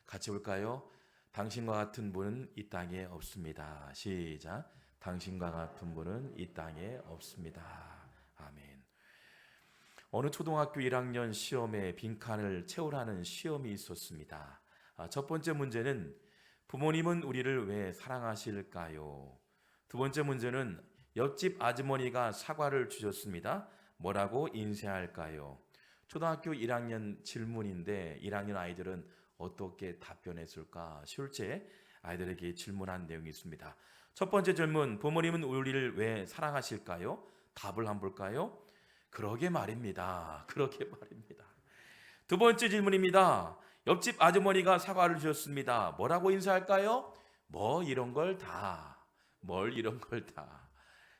같이 볼까요? 당신과 같은 분은 이 땅에 없습니다. 시작. 당신과 같은 분은 이 땅에 없습니다. 아멘. 어느 초등학교 1학년 시험에 빈칸을 채우라는 시험이 있었습니다. 첫 번째 문제는 부모님은 우리를 왜 사랑하실까요? 두 번째 문제는 옆집 아주머니가 사과를 주셨습니다. 뭐라고 인쇄할까요? 초등학교 1학년 질문인데 1학년 아이들은 어떻게 답변했을까? 실제 아이들에게 질문한 내용이 있습니다. 첫 번째 질문, 부모님은 우리를 왜 사랑하실까요? 답을 한번 볼까요? 그러게 말입니다. 그러게 말입니다. 두 번째 질문입니다. 옆집 아주머니가 사과를 주셨습니다. 뭐라고 인사할까요? 뭐 이런 걸 다. 뭘 이런 걸 다.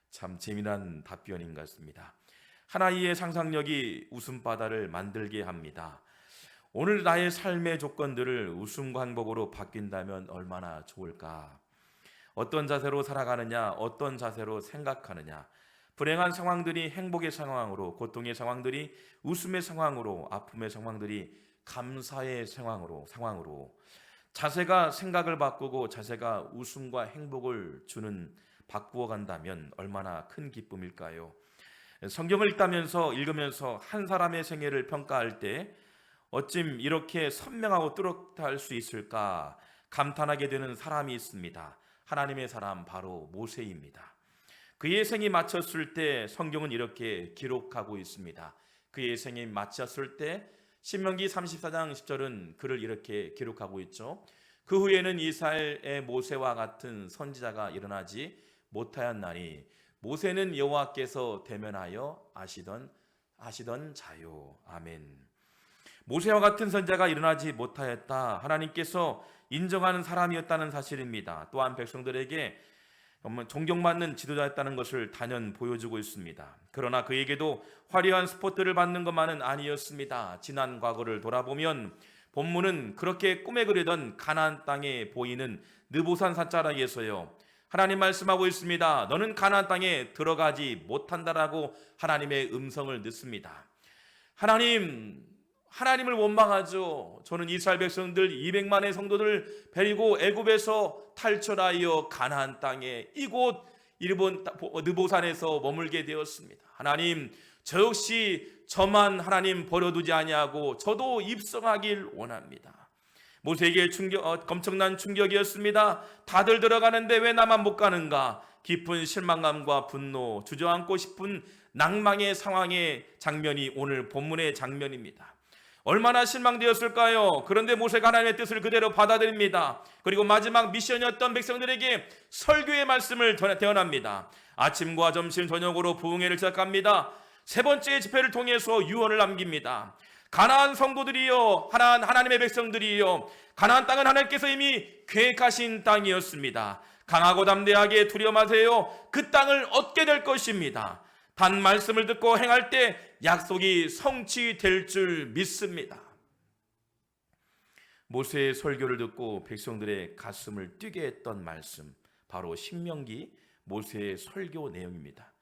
참 재미난 답변인 것 같습니다. 하나의 상상력이 웃음바다를 만들게 합니다. 오늘 나의 삶의 조건들을 웃음과 행복으로 바뀐다면 얼마나 좋을까? 어떤 자세로 살아가느냐, 어떤 자세로 생각하느냐, 불행한 상황들이 행복의 상황으로, 고통의 상황들이 웃음의 상황으로, 아픔의 상황들이 감사의 상황으로 자세가 생각을 바꾸고 자세가 웃음과 행복을 바꾸어 간다면 얼마나 큰 기쁨일까요? 성경을 읽으면서 한 사람의 생애를 평가할 때 어쩜 이렇게 선명하고 뚜렷할 수 있을까 감탄하게 되는 사람이 있습니다. 하나님의 사람 바로 모세입니다. 그의 생이 마쳤을 때 성경은 이렇게 기록하고 있습니다. 그의 생이 마쳤을 때 신명기 34장 10절은 그를 이렇게 기록하고 있죠. 그 후에는 이스라엘의 모세와 같은 선지자가 일어나지 못하였나니 모세는 여호와께서 대면하여 아시던 자요. 아멘. 모세와 같은 선지자가 일어나지 못하였다. 하나님께서 인정하는 사람이었다는 사실입니다. 또한 백성들에게 존경받는 지도자였다는 것을 단연 보여주고 있습니다. 그러나 그에게도 화려한 스포트를 받는 것만은 아니었습니다. 지난 과거를 돌아보면 본문은 그렇게 꿈에 그리던 가나안 땅에 보이는 느보산 산자락에서요, 하나님 말씀하고 있습니다. 너는 가나안 땅에 들어가지 못한다라고 하나님의 음성을 듣습니다. 하나님을 원망하죠. 저는 이스라엘 백성들 200만의 성도들을 데리고 애굽에서 탈출하여 가나안 땅에 이곳 일본 느보산에서 머물게 되었습니다. 하나님, 저 역시 저만 하나님 버려두지 아니하고 저도 입성하길 원합니다. 모세에게 엄청난 충격이었습니다. 다들 들어가는데 왜 나만 못 가는가? 깊은 실망감과 분노, 주저앉고 싶은 낭망의 상황의 장면이 오늘 본문의 장면입니다. 얼마나 실망되었을까요? 그런데 모세가 하나님의 뜻을 그대로 받아들입니다. 그리고 마지막 미션이었던 백성들에게 설교의 말씀을 대언합니다. 아침과 점심 저녁으로 부흥회를 시작합니다. 세 번째 집회를 통해서 유언을 남깁니다. 가나안 성도들이요, 하나님의 백성들이요, 가나안 땅은 하나님께서 이미 계획하신 땅이었습니다. 강하고 담대하게 두려워 마세요. 그 땅을 얻게 될 것입니다. 단 말씀을 듣고 행할 때 약속이 성취될 줄 믿습니다. 모세의 설교를 듣고 백성들의 가슴을 뛰게 했던 말씀, 바로 신명기 모세의 설교 내용입니다.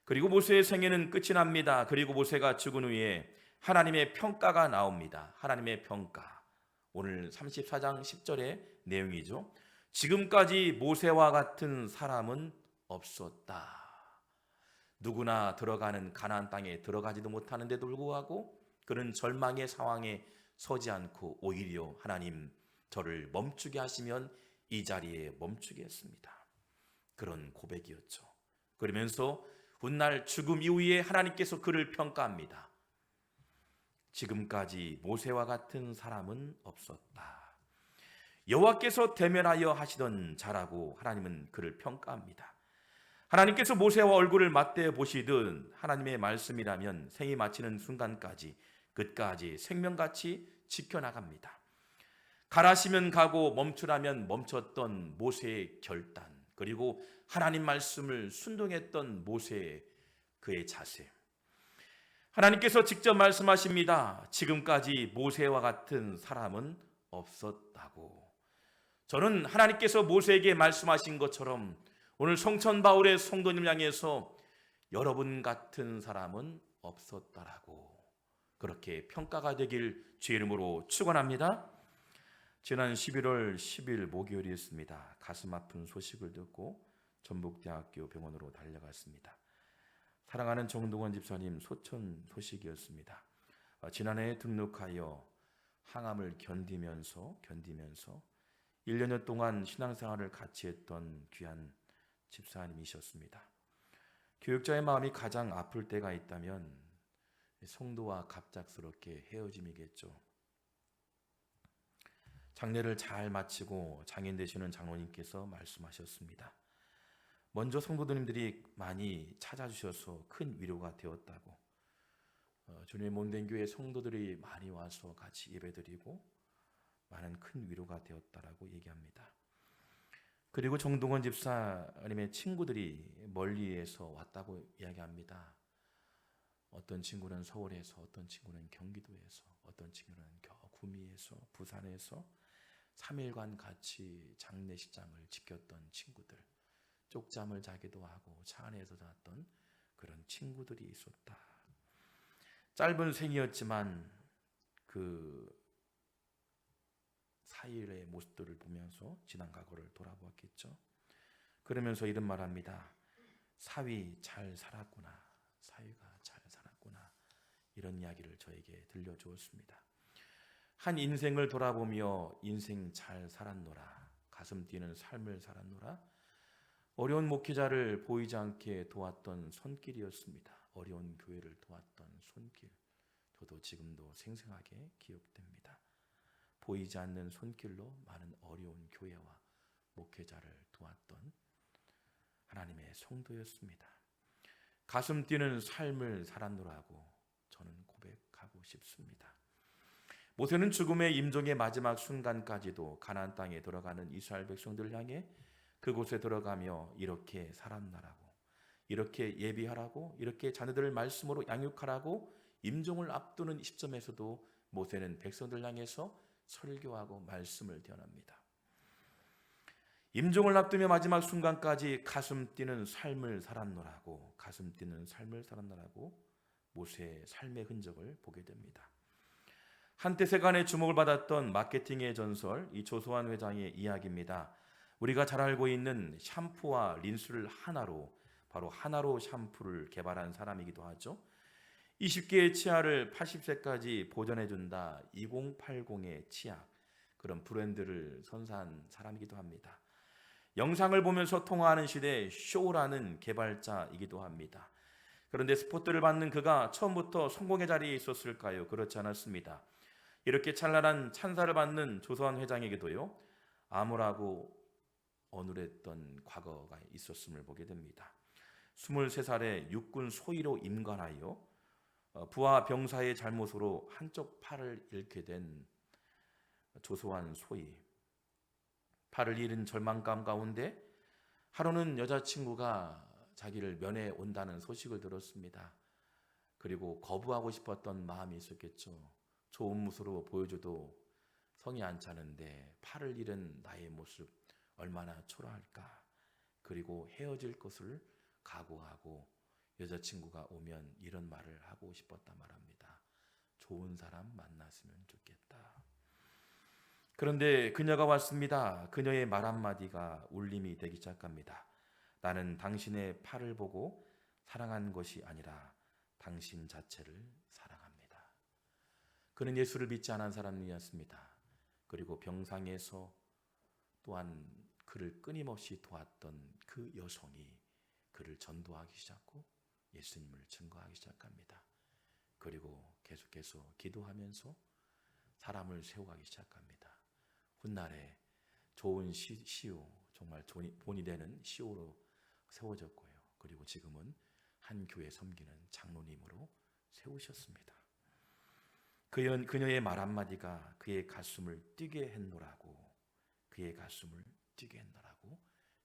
그리고 모세의 생애는 끝이 납니다. 그리고 모세가 죽은 후에 하나님의 평가가 나옵니다. 하나님의 평가. 오늘 34장 10절의 내용이죠. 지금까지 모세와 같은 사람은 없었다. 누구나 들어가는 가나안 땅에 들어가지도 못하는데도 불구하고 그런 절망의 상황에 서지 않고 오히려 하나님, 저를 멈추게 하시면 이 자리에 멈추게 했습니다. 그런 고백이었죠. 그러면서 훗날 죽음 이후에 하나님께서 그를 평가합니다. 지금까지 모세와 같은 사람은 없었다. 여호와께서 대면하여 하시던 자라고 하나님은 그를 평가합니다. 하나님께서 모세와 얼굴을 맞대 보시듯 하나님의 말씀이라면 생이 마치는 순간까지 끝까지 생명같이 지켜나갑니다. 가라시면 가고 멈추라면 멈췄던 모세의 결단, 그리고 하나님 말씀을 순종했던 모세의 그의 자세. 하나님께서 직접 말씀하십니다. 지금까지 모세와 같은 사람은 없었다고. 저는 하나님께서 모세에게 말씀하신 것처럼 오늘 성천 바울의 성도님 향해서 여러분 같은 사람은 없었다라고 그렇게 평가가 되길 주의 이름으로 축원합니다. 지난 11월 10일 목요일이었습니다. 가슴 아픈 소식을 듣고 전북대학교 병원으로 달려갔습니다. 사랑하는 정동원 집사님 소천 소식이었습니다. 지난해 등록하여 항암을 견디면서 1년여 동안 신앙생활을 같이 했던 귀한 집사님이셨습니다. 교육자의 마음이 가장 아플 때가 있다면 성도와 갑작스럽게 헤어짐이겠죠. 장례를 잘 마치고 장인 되시는 장로님께서 말씀하셨습니다. 먼저 성도님들이 많이 찾아주셔서 큰 위로가 되었다고, 주님의 몸된 교회 성도들이 많이 와서 같이 예배드리고 많은 큰 위로가 되었다라고 얘기합니다. 그리고 정동원 집사님의 친구들이 멀리에서 왔다고 이야기합니다. 어떤 친구는 서울에서, 어떤 친구는 경기도에서, 어떤 친구는 구미에서, 부산에서 3일간 같이 장례식장을 지켰던 친구들, 쪽잠을 자기도 하고 차 안에서 잤던 그런 친구들이 있었다. 짧은 생이었지만 그 4일의 모습들을 보면서 지난 과거를 돌아보았겠죠. 그러면서 이런 말합니다. 사위 잘 살았구나. 사위가 잘 살았구나. 이런 이야기를 저에게 들려주었습니다. 한 인생을 돌아보며 인생 잘 살았노라, 가슴 뛰는 삶을 살았노라, 어려운 목회자를 보이지 않게 도왔던 손길이었습니다. 어려운 교회를 도왔던 손길, 저도 지금도 생생하게 기억됩니다. 보이지 않는 손길로 많은 어려운 교회와 목회자를 도왔던 하나님의 성도였습니다. 가슴 뛰는 삶을 살았노라고 저는 고백하고 싶습니다. 모세는 죽음의 임종의 마지막 순간까지도 가나안 땅에 들어가는 이스라엘 백성들을 향해 그곳에 들어가며 이렇게 살았나라고, 이렇게 예비하라고, 이렇게 자녀들을 말씀으로 양육하라고 임종을 앞두는 시점에서도 모세는 백성들 향해서 설교하고 말씀을 전합니다. 임종을 앞두며 마지막 순간까지 가슴 뛰는 삶을 살았노라고, 가슴 뛰는 삶을 살았노라고 모세의 삶의 흔적을 보게 됩니다. 한때 세간의 주목을 받았던 마케팅의 전설, 이 조소환 회장의 이야기입니다. 우리가 잘 알고 있는 샴푸와 린스를 하나로, 바로 하나로 샴푸를 개발한 사람이기도 하죠. 20개의 치아를 80세까지 보존해준다, 2080의 치약, 그런 브랜드를 선사한 사람이기도 합니다. 영상을 보면서 통화하는 시대의 쇼라는 개발자이기도 합니다. 그런데 스포트를 받는 그가 처음부터 성공의 자리에 있었을까요? 그렇지 않았습니다. 이렇게 찬란한 찬사를 받는 조소환 회장에게도요, 암울하고 어눌했던 과거가 있었음을 보게 됩니다. 23살에 육군 소위로 임관하여 부하 병사의 잘못으로 한쪽 팔을 잃게 된 조소환 소위, 팔을 잃은 절망감 가운데 하루는 여자친구가 자기를 면회 온다는 소식을 들었습니다. 그리고 거부하고 싶었던 마음이 있었겠죠. 좋은 모습으로 보여줘도 성이 안 차는데 팔을 잃은 나의 모습 얼마나 초라할까. 그리고 헤어질 것을 각오하고 여자친구가 오면 이런 말을 하고 싶었다 말합니다. 좋은 사람 만났으면 좋겠다. 그런데 그녀가 왔습니다. 그녀의 말 한마디가 울림이 되기 시작합니다. 나는 당신의 팔을 보고 사랑한 것이 아니라 당신 자체를 사랑합니다. 그는 예수를 믿지 않은 사람이었습니다. 그리고 병상에서 또한 그를 끊임없이 도왔던 그 여성이 그를 전도하기 시작하고 예수님을 증거하기 시작합니다. 그리고 계속해서 기도하면서 사람을 세워가기 시작합니다. 훗날에 좋은 시오, 정말 본이 되는 시오로 세워졌고요. 그리고 지금은 한 교회 섬기는 장로님으로 세우셨습니다. 그녀의 말 한마디가 그의 가슴을 뛰게 했노라고, 그의 가슴을 뛰게 했노라고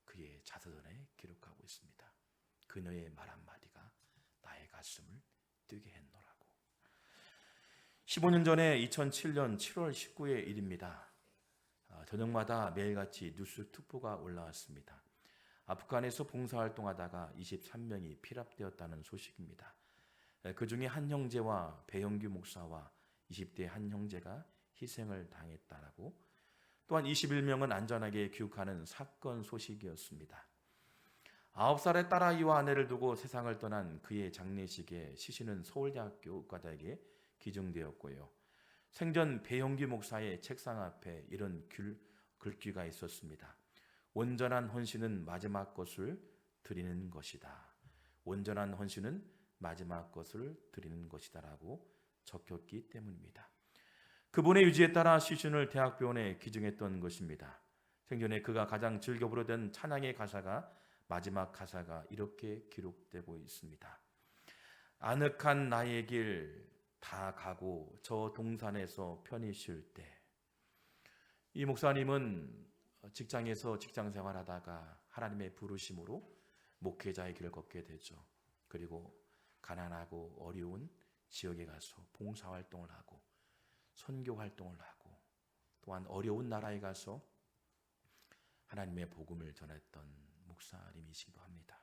그의 자서전에 기록하고 있습니다. 그녀의 말 한마디가 나의 가슴을 뛰게 했노라고. 15년 전에 2007년 7월 19일 일입니다. 저녁마다 매일같이 뉴스 특보가 올라왔습니다. 아프간에서 봉사활동하다가 23명이 피랍되었다는 소식입니다. 그 중에 한 형제와 배영규 목사와 20대 한 형제가 희생을 당했다라고 또한 21명은 안전하게 귀국하는 사건 소식이었습니다. 9살의 딸아이와 아내를 두고 세상을 떠난 그의 장례식에 시신은 서울대학교 의과대학에 기증되었고요. 생전 배용기 목사의 책상 앞에 이런 글귀가 있었습니다. 온전한 헌신은 마지막 것을 드리는 것이다. 온전한 헌신은 마지막 것을 드리는 것이다 라고 적혔기 때문입니다. 그분의 유지에 따라 시신을 대학병원에 기증했던 것입니다. 생전에 그가 가장 즐겨 부르던 찬양의 가사가 마지막 가사가 이렇게 기록되고 있습니다. 아늑한 나의 길 다 가고 저 동산에서 편히 쉴 때. 이 목사님은 직장에서 직장 생활하다가 하나님의 부르심으로 목회자의 길을 걷게 되죠. 그리고 가난하고 어려운 지역에 가서 봉사활동을 하고 선교활동을 하고 또한 어려운 나라에 가서 하나님의 복음을 전했던 목사님이시기도 합니다.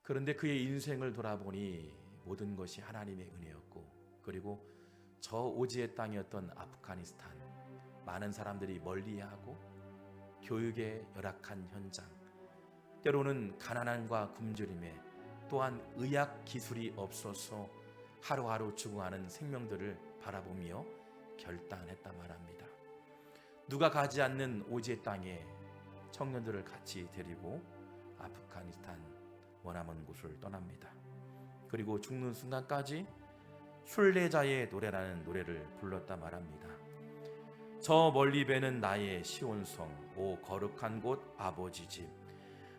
그런데 그의 인생을 돌아보니 모든 것이 하나님의 은혜였고, 그리고 저 오지의 땅이었던 아프가니스탄, 많은 사람들이 멀리하고 교육의 열악한 현장, 때로는 가난함과 굶주림에, 또한 의학 기술이 없어서 하루하루 죽어가는 생명들을 바라보며 결단했단 말합니다. 누가 가지 않는 오지의 땅에 청년들을 같이 데리고 아프가니스탄 머나먼 곳을 떠납니다. 그리고 죽는 순간까지 순례자의 노래라는 노래를 불렀다 말합니다. 저 멀리 배는 나의 시온성, 오 거룩한 곳 아버지 집,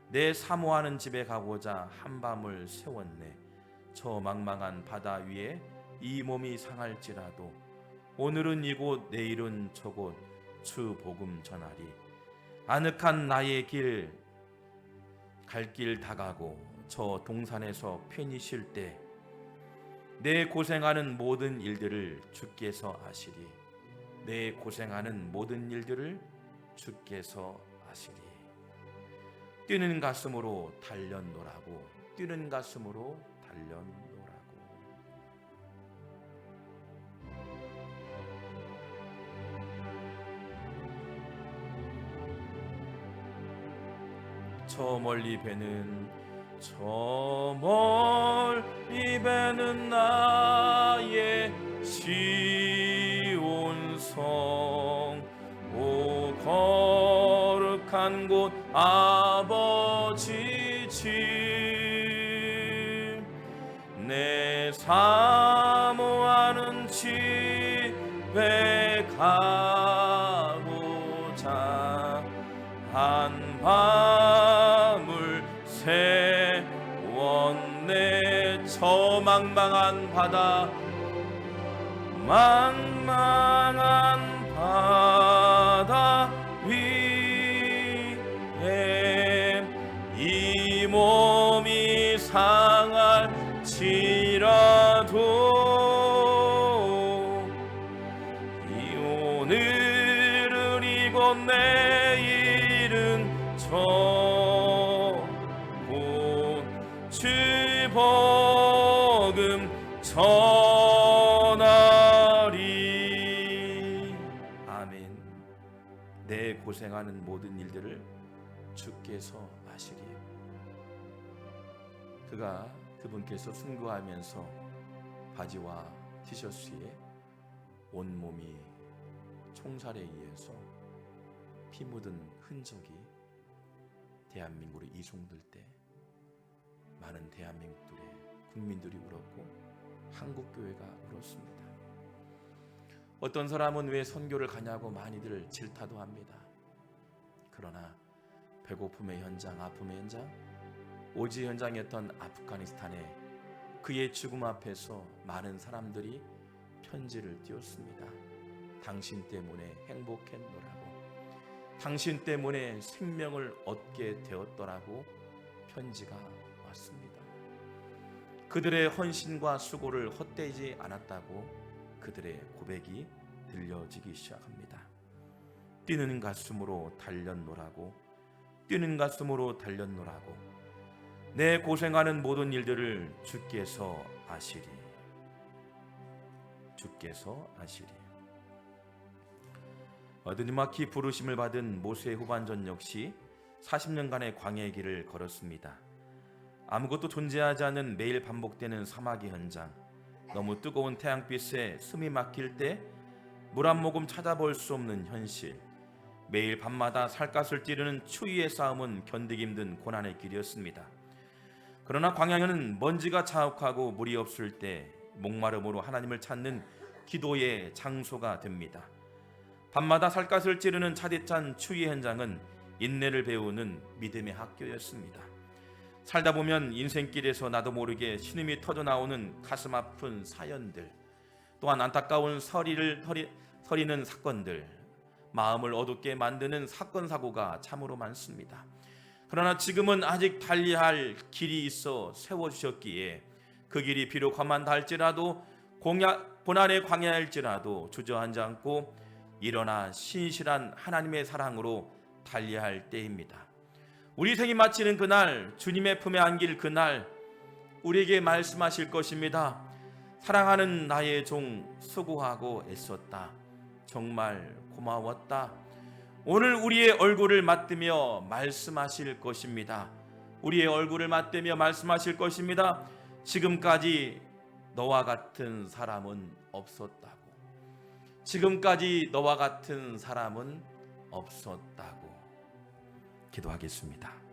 내 사모하는 집에 가고자 한밤을 세웠네. 저 망망한 바다 위에 이 몸이 상할지라도 오늘은 이곳 내일은 저곳 주 복음 전하리. 아늑한 나의 길 갈 길 다 가고 저 동산에서 편히 쉴 때 내 고생하는 모든 일들을 주께서 아시리. 내 고생하는 모든 일들을 주께서 아시리. 뛰는 가슴으로 달려노라고, 뛰는 가슴으로 달려노라고. 저 멀리 배는 나의 시온성, 오 거룩한 곳 아버지 집, 내 사모하는 집에 가고자 한밤을 세웠네. 저 망망한 바다 위에 이 몸이 상할지라도 이 오늘은 이곳 내일은 저곳 주 복음 전하리. 아멘. 내 고생하는 모든 일들을 주께서 아시리. 그분께서 순교하면서 바지와 티셔츠에 온몸이 총살에 의해서 피 묻은 흔적이 대한민국으로 이송될 때 많은 대한민국의 국민들이 울었고 한국교회가 울었습니다. 어떤 사람은 왜 선교를 가냐고 많이들 질타도 합니다. 그러나 배고픔의 현장, 아픔의 현장, 오지 현장이었던 아프가니스탄에 그의 죽음 앞에서 많은 사람들이 편지를 띄웠습니다. 당신 때문에 행복했노라고, 당신 때문에 생명을 얻게 되었더라고 편지가 왔습니다. 그들의 헌신과 수고를 헛되지 않았다고 그들의 고백이 들려지기 시작합니다. 뛰는 가슴으로 달렸노라고, 뛰는 가슴으로 달렸노라고, 내 고생하는 모든 일들을 주께서 아시리. 주께서 아시리. 느지막이 부르심을 받은 모세 후반전 역시 40년간의 광야의 길을 걸었습니다. 아무것도 존재하지 않는 매일 반복되는 사막의 현장, 너무 뜨거운 태양빛에 숨이 막힐 때 물 한 모금 찾아볼 수 없는 현실, 매일 밤마다 살갗을 찌르는 추위의 싸움은 견디기 힘든 고난의 길이었습니다. 그러나 광야는 먼지가 자욱하고 물이 없을 때 목마름으로 하나님을 찾는 기도의 장소가 됩니다. 밤마다 살갗을 찌르는 차디찬 추위의 현장은 인내를 배우는 믿음의 학교였습니다. 살다 보면 인생길에서 나도 모르게 신음이 터져 나오는 가슴 아픈 사연들, 또한 안타까운 서리는 사건들, 마음을 어둡게 만드는 사건 사고가 참으로 많습니다. 그러나 지금은 아직 달리할 길이 있어 세워주셨기에 그 길이 비록 험한다 할지라도 고난의 광야일지라도 주저앉지 않고 일어나 신실한 하나님의 사랑으로 달려야 할 때입니다. 우리 생이 마치는 그날, 주님의 품에 안길 그날 우리에게 말씀하실 것입니다. 사랑하는 나의 종, 수고하고 애썼다. 정말 고마웠다. 오늘 우리의 얼굴을 맞대며 말씀하실 것입니다. 우리의 얼굴을 맞대며 말씀하실 것입니다. 지금까지 너와 같은 사람은 없었다고. 지금까지 너와 같은 사람은 없었다고. 기도하겠습니다.